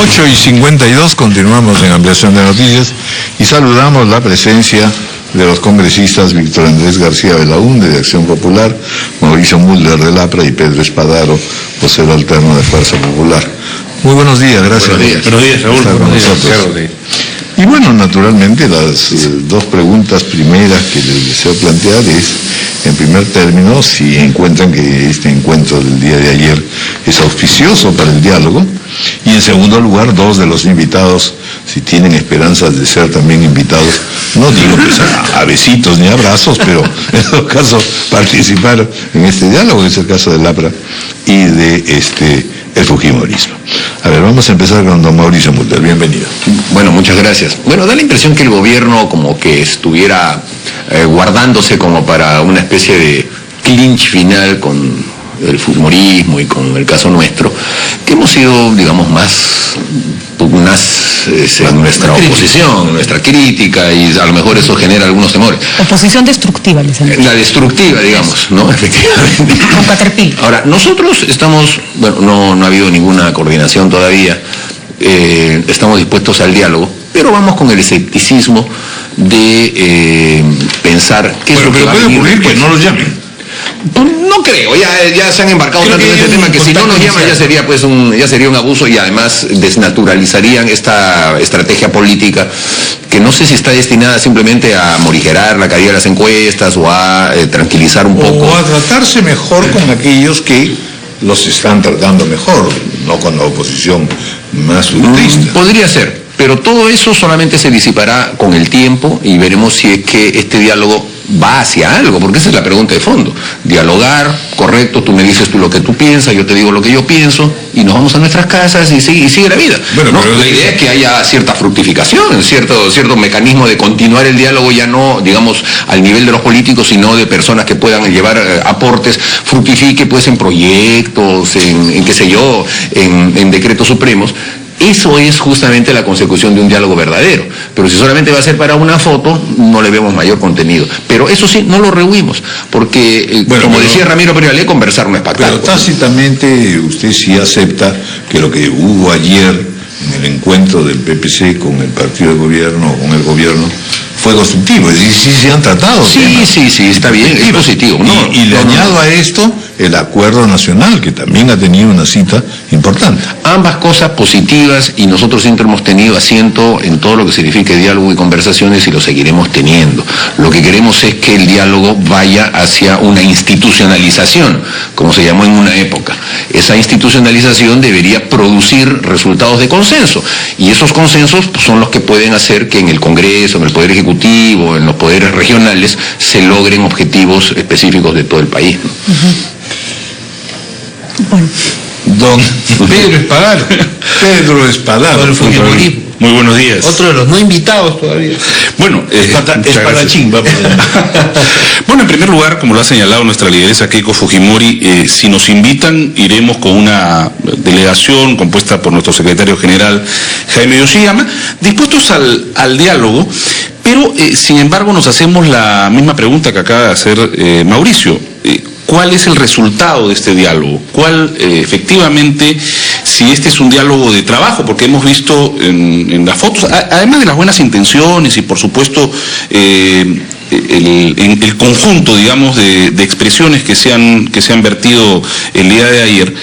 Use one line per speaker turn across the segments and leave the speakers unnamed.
8:52, continuamos en ampliación de noticias y saludamos la presencia de los congresistas Víctor Andrés García Belaúnde de Acción Popular, Mauricio Mulder de Lapra y Pedro Espadaro, vocero alterno de Fuerza Popular. Muy buenos días, gracias.
Buenos días, Raúl.
Buenos días, y bueno, naturalmente las dos preguntas primeras que les deseo plantear es, en primer término, si encuentran que este encuentro del día de ayer es auspicioso para el diálogo, y en segundo lugar, dos de los invitados, si tienen esperanzas de ser también invitados, no digo que a besitos ni abrazos, pero en todo caso participar en este diálogo, que es el caso de Lapra y de el fujimorismo. A ver, vamos a empezar con don Mauricio Mulder, bienvenido.
Bueno, muchas gracias. Bueno, da la impresión que el gobierno como que estuviera guardándose como para una especie de clinch final con el fujimorismo y con el caso nuestro, que hemos sido, digamos, más pugnas en nuestra oposición, en nuestra crítica, y a lo mejor eso genera algunos temores.
Oposición destructiva, les han dicho.
La destructiva, digamos, ¿no? Efectivamente.
Con Caterpillar.
Ahora, nosotros estamos, bueno, no ha habido ninguna coordinación todavía, estamos dispuestos al diálogo, pero vamos con el escepticismo de pensar qué es lo que va a venir.
Puede ocurrir que no los llamen.
No creo, ya se han embarcado tanto en este tema que si no nos llaman ya sería un abuso, y además desnaturalizarían esta estrategia política que no sé si está destinada simplemente a morigerar la caída de las encuestas o a tranquilizar un poco.
O a tratarse mejor con aquellos que los están tratando mejor, no con la oposición más surtista.
Podría ser, pero todo eso solamente se disipará con el tiempo y veremos si es que este diálogo va hacia algo, porque esa es la pregunta de fondo. Dialogar, correcto, tú me dices tú lo que tú piensas, yo te digo lo que yo pienso, y nos vamos a nuestras casas y sigue la vida. Bueno, ¿no? La idea es que haya cierta fructificación, cierto mecanismo de continuar el diálogo, ya no, digamos, al nivel de los políticos, sino de personas que puedan llevar aportes, fructifique pues en proyectos, en qué sé yo, en decretos supremos. Eso es justamente la consecución de un diálogo verdadero. Pero si solamente va a ser para una foto, no le vemos mayor contenido. Pero eso sí, no lo rehuimos, porque, como decía Ramiro Perivalé, conversar no es pactar.
Pero tácitamente usted sí acepta que lo que hubo ayer en el encuentro del PPC con el partido de gobierno, con el gobierno, fue constructivo, es decir, sí se han tratado.
Sí, está bien, es positivo.
Y le añado a esto el acuerdo nacional, que también ha tenido una cita importante.
Ambas cosas positivas, y nosotros siempre hemos tenido asiento en todo lo que signifique diálogo y conversaciones, y lo seguiremos teniendo. Lo que queremos es que el diálogo vaya hacia una institucionalización, como se llamó en una época. Esa institucionalización debería producir resultados de consenso, y esos consensos son los que pueden hacer que en el Congreso, en el Poder Ejecutivo, en los poderes regionales, se logren objetivos específicos de todo el país.
Bueno.
Don Pedro Espadaro.
Muy buenos días.
Otro de los no invitados todavía.
Bueno,
espadachín, vamos.
Bueno, en primer lugar, como lo ha señalado nuestra lideresa Keiko Fujimori, si nos invitan, iremos con una delegación compuesta por nuestro secretario general Jaime Yoshiyama, dispuestos al diálogo, pero sin embargo nos hacemos la misma pregunta que acaba de hacer Mauricio. ¿Cuál es el resultado de este diálogo? ¿Cuál efectivamente, si este es un diálogo de trabajo? Porque hemos visto en las fotos, además de las buenas intenciones y por supuesto el conjunto, digamos, de expresiones que se han vertido el día de ayer,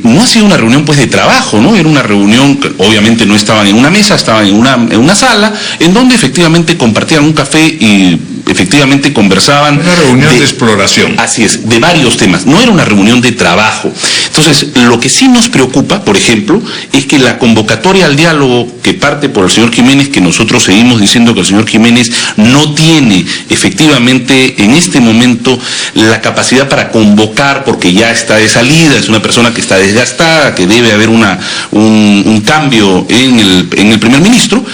no ha sido una reunión pues de trabajo, ¿no? Era una reunión que obviamente no estaban en una mesa, estaban en una sala, en donde efectivamente compartían un café y efectivamente conversaban.
Una reunión de exploración.
Así es, de varios temas, no era una reunión de trabajo. Entonces, lo que sí nos preocupa, por ejemplo, es que la convocatoria al diálogo que parte por el señor Jiménez, que nosotros seguimos diciendo que el señor Jiménez no tiene efectivamente en este momento la capacidad para convocar, porque ya está de salida, es una persona que está desgastada, que debe haber un cambio en el primer ministro.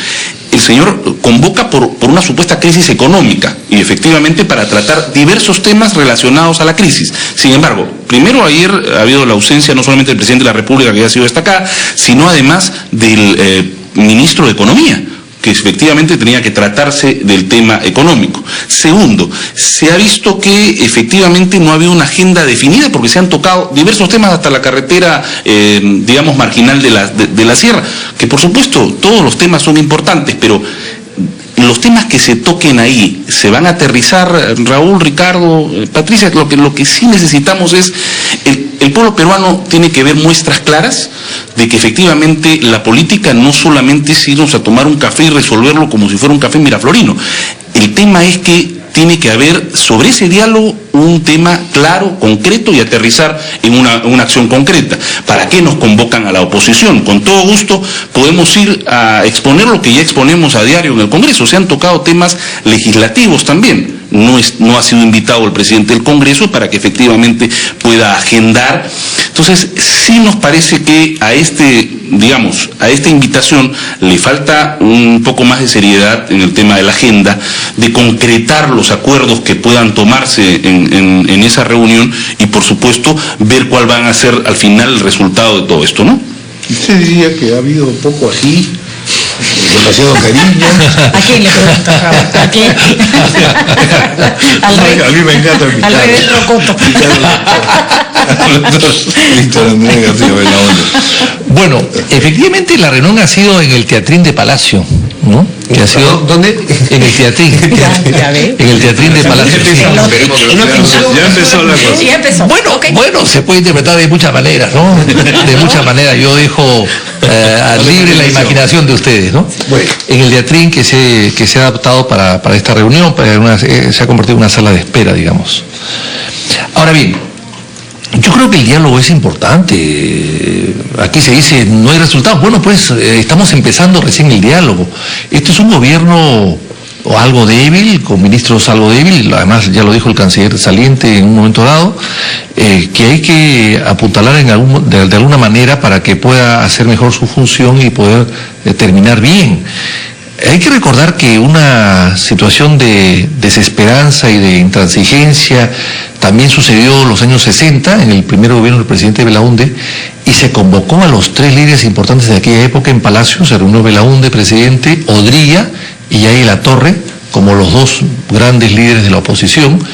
El señor convoca por una supuesta crisis económica y efectivamente para tratar diversos temas relacionados a la crisis. Sin embargo, primero ayer ha habido la ausencia no solamente del presidente de la República, que ya ha sido destacada, sino además del ministro de Economía, que efectivamente tenía que tratarse del tema económico. Segundo, se ha visto que efectivamente no había una agenda definida porque se han tocado diversos temas hasta la carretera, digamos, marginal de la sierra, que por supuesto todos los temas son importantes, pero los temas que se toquen ahí se van a aterrizar, Raúl, Ricardo, Patricia. Lo que sí necesitamos es, el pueblo peruano tiene que ver muestras claras de que efectivamente la política no solamente es irnos a tomar un café y resolverlo como si fuera un café miraflorino. El tema es que tiene que haber sobre ese diálogo un tema claro, concreto y aterrizar en una acción concreta. ¿Para qué nos convocan a la oposición? Con todo gusto podemos ir a exponer lo que ya exponemos a diario en el Congreso. Se han tocado temas legislativos también. No ha sido invitado el presidente del Congreso para que efectivamente pueda agendar. Entonces, sí nos parece que a esta invitación le falta un poco más de seriedad en el tema de la agenda, de concretar los acuerdos que puedan tomarse en esa reunión y, por supuesto, ver cuál van a ser al final el resultado de todo esto, ¿no?
¿Usted diría que ha habido un poco así? Demasiado cariño.
¿A quién le preguntas, Raúl? ¿A quién?
A mí me encanta el
al rey del rocoto.
Víctor Andrés García Belaúnde.
Bueno, efectivamente la reunión ha sido en el Teatrín de Palacio, ¿no? Que ha sido
¿Dónde?
en el Teatrín.
Ya ve.
En el Teatrín de Palacio. Sí.
Ya empezó la cosa.
Ya empezó.
Bueno,
Ok.
bueno, se puede interpretar de muchas maneras, ¿no? De muchas maneras. Yo dejo libre la imaginación de ustedes, ¿no?
Bueno.
En el Teatrín que se ha adaptado para esta reunión, se ha convertido en una sala de espera, digamos. Ahora bien, yo creo que el diálogo es importante. Aquí se dice, no hay resultados. Bueno, pues estamos empezando recién el diálogo. Esto es un gobierno algo débil, con ministros algo débil, además ya lo dijo el canciller saliente en un momento dado, que hay que apuntalar de alguna manera para que pueda hacer mejor su función y poder terminar bien. Hay que recordar que una situación de desesperanza y de intransigencia también sucedió en los años 60, en el primer gobierno del presidente Belaúnde, y se convocó a los tres líderes importantes de aquella época en Palacio. Se reunió Belaúnde, presidente, Odría y Yahya Latorre, como los dos grandes líderes de la oposición,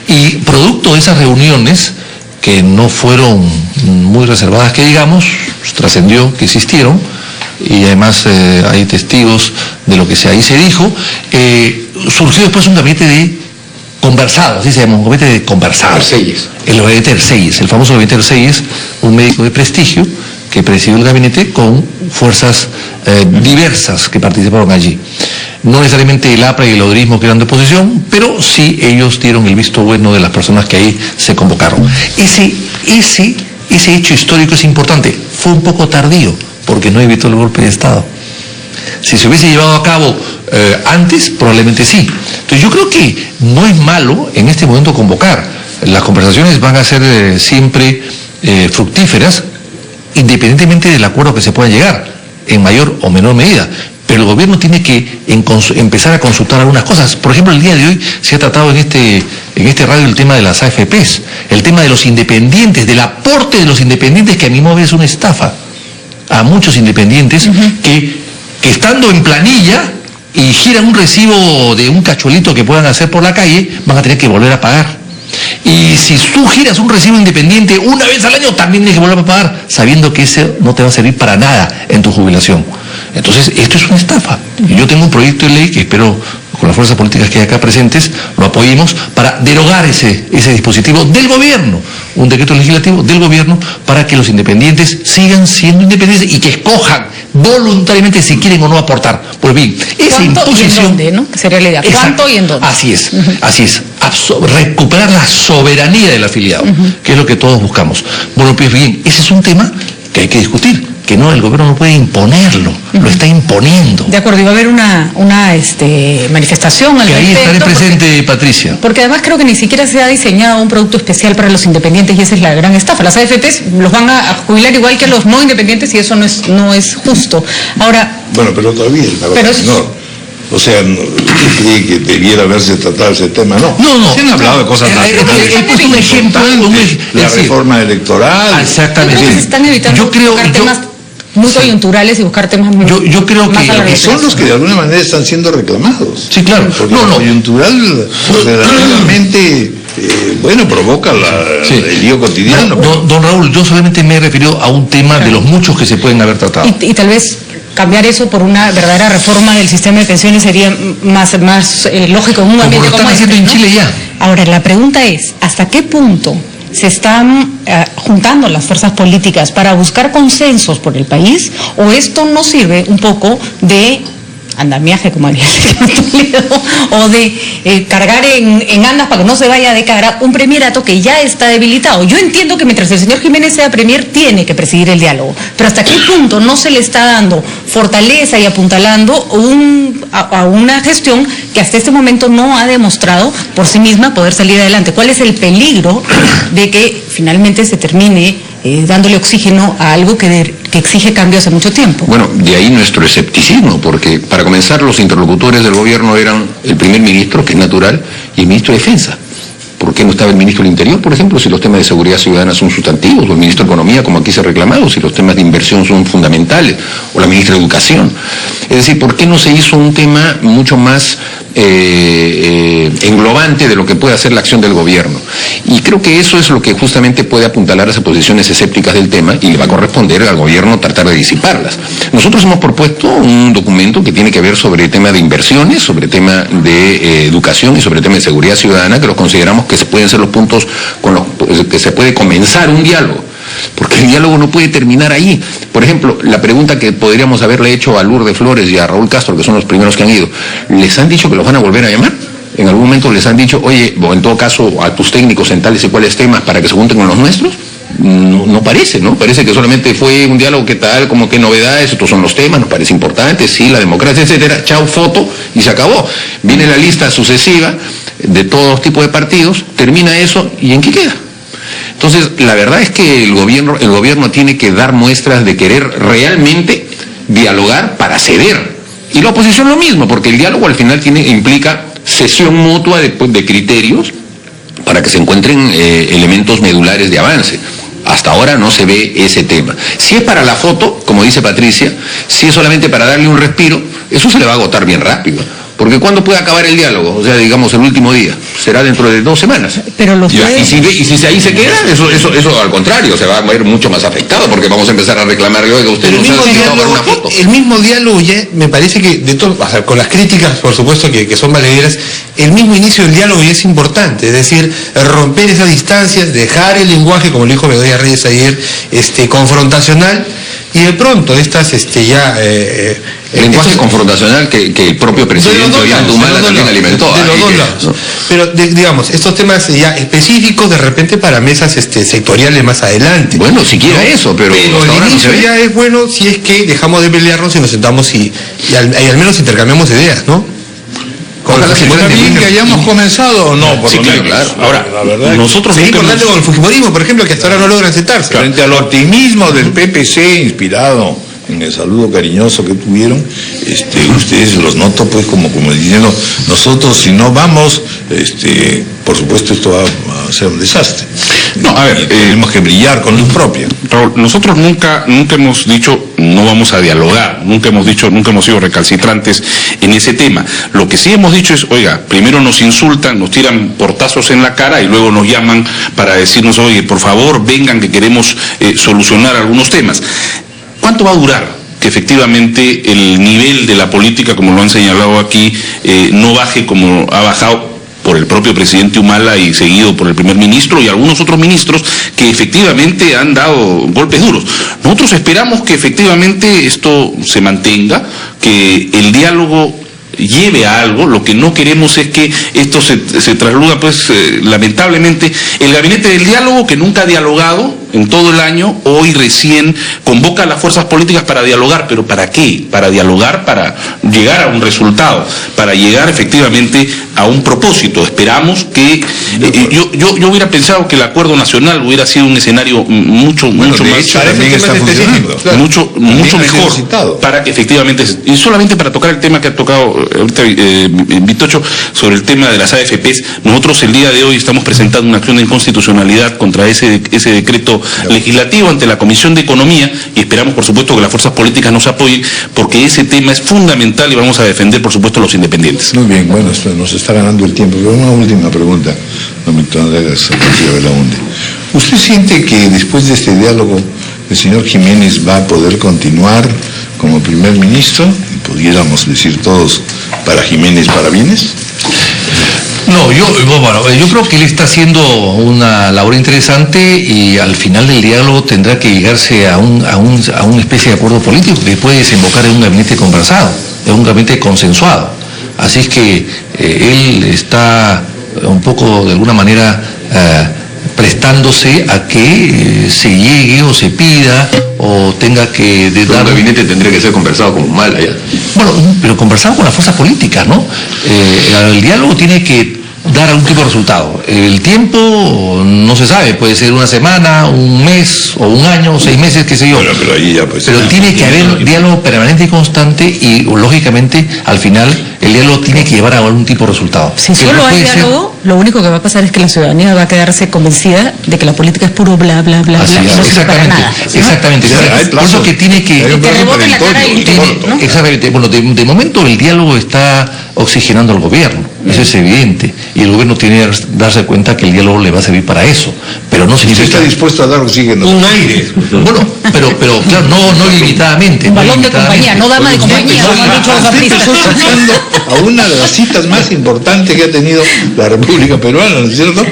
y producto de esas reuniones, que no fueron muy reservadas que digamos, trascendió que existieron, y además hay testigos de lo que ahí se dijo, surgió después un gabinete de conversados, así se llama, un gabinete de conversados.
Arcelles.
El gabinete de Arcelles, el famoso gabinete de Arcelles, un médico de prestigio que presidió el gabinete con fuerzas diversas que participaron allí. No necesariamente el APRA y el odrismo que eran de oposición, pero sí ellos dieron el visto bueno de las personas que ahí se convocaron. Ese hecho histórico es importante. Fue un poco tardío, porque no evitó el golpe de Estado. Si se hubiese llevado a cabo antes, probablemente sí. Entonces yo creo que no es malo en este momento convocar. Las conversaciones van a ser siempre fructíferas, independientemente del acuerdo que se pueda llegar, en mayor o menor medida. Pero el gobierno tiene que empezar a consultar algunas cosas. Por ejemplo, el día de hoy se ha tratado en este radio el tema de las AFPs, el tema de los independientes, del aporte de los independientes, que a mi modo es una estafa a muchos independientes que estando en planilla y giran un recibo de un cachuelito que puedan hacer por la calle, van a tener que volver a pagar. Y si tú giras un recibo independiente una vez al año, también tienes que volver a pagar, sabiendo que ese no te va a servir para nada en tu jubilación. Entonces, esto es una estafa. Y yo tengo un proyecto de ley que espero, con las fuerzas políticas que hay acá presentes, lo apoyemos para derogar ese dispositivo del gobierno, un decreto legislativo del gobierno para que los independientes sigan siendo independientes y que escojan voluntariamente si quieren o no aportar. Pues bien, esa imposición...
¿Y en dónde, no? Sería la idea.
Exacto.
¿Cuánto y en dónde?
Así es, así es. Recuperar la soberanía del afiliado, que es lo que todos buscamos. Bueno, pues bien, ese es un tema que hay que discutir, que no, el gobierno no puede imponerlo, lo está imponiendo.
De acuerdo, iba a haber una manifestación al
Que ahí estaré
respecto,
presente, Patricia.
porque además creo que ni siquiera se ha diseñado un producto especial para los independientes, y esa es la gran estafa. Las AFPs los van a jubilar igual que los no independientes, y eso no es justo. Ahora,
Bueno, pero todavía el paro es menor. O sea, ¿usted cree que debiera haberse tratado ese tema? No.
No.
Se han hablado de cosas nacionales.
He puesto un ejemplo.
La
es decir,
reforma electoral.
exactamente.
creo que se están evitando
Yo creo,
tocar temas muy coyunturales y buscar temas
Yo creo
más
que
a largo
Que son
plazo.
los que de alguna manera están siendo reclamados.
Sí, claro.
Porque lo coyuntural relativamente, bueno, provoca
Sí.
el lío cotidiano.
Don Raúl, yo solamente me he referido a un tema de los muchos que se pueden haber tratado.
Y tal vez cambiar eso por una verdadera reforma del sistema de pensiones sería más lógico en un
Como
ambiente
lo están
como
haciendo
este,
en
¿no?
Chile ya.
Ahora, la pregunta es, ¿hasta qué punto se están juntando las fuerzas políticas para buscar consensos por el país? ¿O esto no sirve un poco de andamiaje, como había Toledo, o de cargar en andas para que no se vaya de cara un premierato que ya está debilitado? Yo entiendo que mientras el señor Jiménez sea premier tiene que presidir el diálogo, pero ¿hasta qué punto no se le está dando fortaleza y apuntalando a una gestión que hasta este momento no ha demostrado por sí misma poder salir adelante? ¿Cuál es el peligro de que finalmente se termine dándole oxígeno a algo que exige cambio hace mucho tiempo?
Bueno, de ahí nuestro escepticismo, porque para comenzar los interlocutores del gobierno eran el primer ministro, que es natural, y el ministro de Defensa. ¿Por qué no estaba el ministro del Interior, por ejemplo, si los temas de seguridad ciudadana son sustantivos? O el ministro de Economía, como aquí se ha reclamado, si los temas de inversión son fundamentales, o la ministra de Educación. Es decir, ¿por qué no se hizo un tema mucho más englobante de lo que puede hacer la acción del gobierno? Y creo que eso es lo que justamente puede apuntalar a esas posiciones escépticas del tema, y le va a corresponder al gobierno tratar de disiparlas. Nosotros hemos propuesto un documento que tiene que ver sobre el tema de inversiones, sobre el tema de educación y sobre el tema de seguridad ciudadana, que los consideramos que se pueden ser los puntos con los que se puede comenzar un diálogo, porque el diálogo no puede terminar ahí. Por ejemplo, la pregunta que podríamos haberle hecho a Lourdes Flores y a Raúl Castro, que son los primeros que han ido, ¿les han dicho que los van a volver a llamar? ¿En algún momento les han dicho, oye, o en todo caso a tus técnicos en tales y cuales temas para que se junten con los nuestros? No parece, ¿no? Parece que solamente fue un diálogo que tal, como que novedades, estos son los temas, nos parece importante, sí, la democracia, etcétera, chao, foto, y se acabó. Viene la lista sucesiva de todos tipos de partidos, termina eso, ¿y en qué queda? Entonces, la verdad es que el gobierno tiene que dar muestras de querer realmente dialogar para ceder. Y la oposición lo mismo, porque el diálogo al final implica cesión mutua de criterios para que se encuentren elementos medulares de avance. Hasta ahora no se ve ese tema. Si es para la foto, como dice Patricia, si es solamente para darle un respiro, eso se le va a agotar bien rápido. Porque ¿cuándo puede acabar el diálogo? O sea, digamos, el último día. Será dentro de 2 semanas.
Pero los
Y si ahí se queda, eso al contrario, se va a ver mucho más afectado, porque vamos a empezar a reclamarle, oiga, usted
Pero
no se ha citado para una foto.
el mismo diálogo ya me parece que, de todo, o sea, con las críticas, por supuesto, que son valederas, el mismo inicio del diálogo ya es importante, es decir, romper esas distancias, dejar el lenguaje, como lo dijo Begoña Reyes ayer, confrontacional, y de pronto estas
El lenguaje confrontacional que el propio presidente Ollanta Humala también alimentó.
De los dos lados. ¿No? Pero, digamos, estos temas ya específicos de repente para mesas sectoriales más adelante.
Bueno, siquiera eso, pero hasta
el
ahora no
inicio
se ve.
ya es bueno si es que dejamos de pelearnos y nos sentamos y al menos intercambiamos ideas, ¿no?
Ojalá se
¿Está
puedan
bien que
definir.
hayamos comenzado o no? Por
Sí,
lo
claro,
menos.
claro. Ahora,
la verdad,
nosotros
Seguir
nunca
contando
hemos-
con el fujimorismo, por ejemplo, que hasta ahora no logran sentarse.
frente al optimismo del PPC inspirado en el saludo cariñoso que tuvieron, ustedes los noto pues como diciendo, nosotros si no vamos, por supuesto esto va a ser un desastre.
No, a ver,
Y tenemos que brillar con luz propia.
Raúl, nosotros nunca hemos dicho no vamos a dialogar, nunca hemos sido recalcitrantes en ese tema. Lo que sí hemos dicho es, oiga, primero nos insultan, nos tiran portazos en la cara y luego nos llaman para decirnos, oye, por favor, vengan que queremos solucionar algunos temas. ¿Cuánto va a durar que efectivamente el nivel de la política, como lo han señalado aquí, no baje como ha bajado por el propio presidente Humala y seguido por el primer ministro y algunos otros ministros que efectivamente han dado golpes duros? Nosotros esperamos que efectivamente esto se mantenga, que el diálogo lleve a algo. Lo que no queremos es que esto se trasluda, pues, lamentablemente, el gabinete del diálogo, que nunca ha dialogado en todo el año, hoy recién convoca a las fuerzas políticas para dialogar. ¿Pero para qué? Para dialogar, para llegar a un resultado, para llegar efectivamente a un propósito. Esperamos que... yo hubiera pensado que el acuerdo nacional hubiera sido un escenario mucho
de
más...
hecho, también está funcionando.
mucho
También ha sido
mejor
citado.
para que efectivamente, y solamente para tocar el tema que ha tocado ahorita Vitocho sobre el tema de las AFPs, nosotros el día de hoy estamos presentando una acción de inconstitucionalidad contra ese decreto legislativo, ante la Comisión de Economía, y esperamos, por supuesto, que las fuerzas políticas nos apoyen, porque ese tema es fundamental y vamos a defender, por supuesto, a los independientes.
Muy bien, bueno, esto nos está ganando el tiempo, pero una última pregunta, doctor Belaúnde. ¿Usted siente que después de este diálogo el señor Jiménez va a poder continuar como primer ministro? Y pudiéramos decir todos, para Jiménez, para bienes.
No, yo creo que él está haciendo una labor interesante y al final del diálogo tendrá que llegarse a una especie de acuerdo político que puede desembocar en un gabinete conversado, en un gabinete consensuado. Así es que él está un poco, de alguna manera, prestándose a que se llegue o se pida o tenga que
dar... El gabinete tendría que ser conversado como mal allá.
Bueno, pero conversado con las fuerzas políticas, ¿no? El diálogo tiene que dar algún tipo de resultado. El tiempo no se sabe, puede ser una semana, un mes, o un año, o 6 meses, qué sé yo.
Bueno, pero ahí ya pues...
Pero tiene que haber diálogo permanente y constante y, lógicamente, al final, el diálogo tiene que llevar a algún tipo de resultado.
Si solo hay diálogo, lo único que va a pasar es que la ciudadanía va a quedarse convencida de que la política es puro bla, bla, bla,
así
bla, no sirve para nada.
Exactamente. Por eso que tiene que...
Que rebote la cara y ¿no?
Exactamente. Bueno, de momento el diálogo está oxigenando al gobierno, eso es evidente, y el gobierno tiene que darse cuenta que el diálogo le va a servir para eso, pero no significa...
¿Usted está dispuesto a dar oxígeno?
Un aire.
Bueno, pero claro, no limitadamente.
Un balón de compañía, no dama de compañía, como han dicho los artistas.
Estoy escuchando a una de las citas más importantes que ha tenido la República Peruana, ¿no es cierto?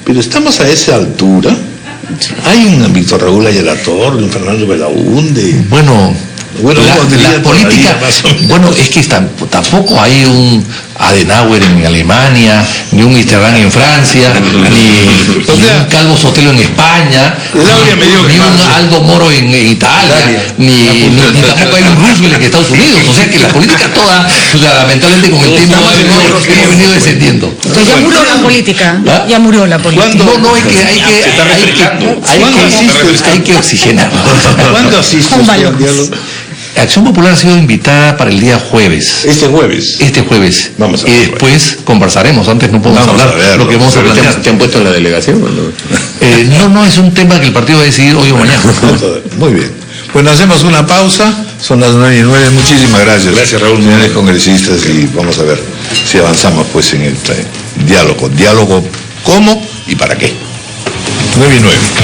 Pero estamos a esa altura. Hay un Víctor Raúl Ayala Torre, un Fernando Belaúnde.
Bueno, la política, bueno, es que tampoco hay un Adenauer en Alemania, ni un Mitterrand en Francia, ni un Calvo Sotelo en España, ni un Aldo Moro en Italia, ni tampoco hay un Roosevelt en Estados Unidos. O sea que la política toda, lamentablemente con el tiempo hemos venido descendiendo.
Pues ya murió la política, ya murió la política.
No, es que hay que oxigenar.
¿Cuándo asiste usted al diálogo?
Acción Popular ha sido invitada para el día jueves.
¿Este jueves?
Este jueves.
Vamos a
y después conversaremos, antes no podemos hablar lo que vamos a plantear.
¿Te han puesto en la delegación?
No, es un tema que el partido va a decidir hoy o mañana.
Muy bien. Pues nos hacemos una pausa, son las 9:09, muchísimas gracias.
Gracias, Raúl.
Señores congresistas, y vamos a ver si avanzamos pues en el diálogo. ¿Diálogo cómo y para qué? 9:09.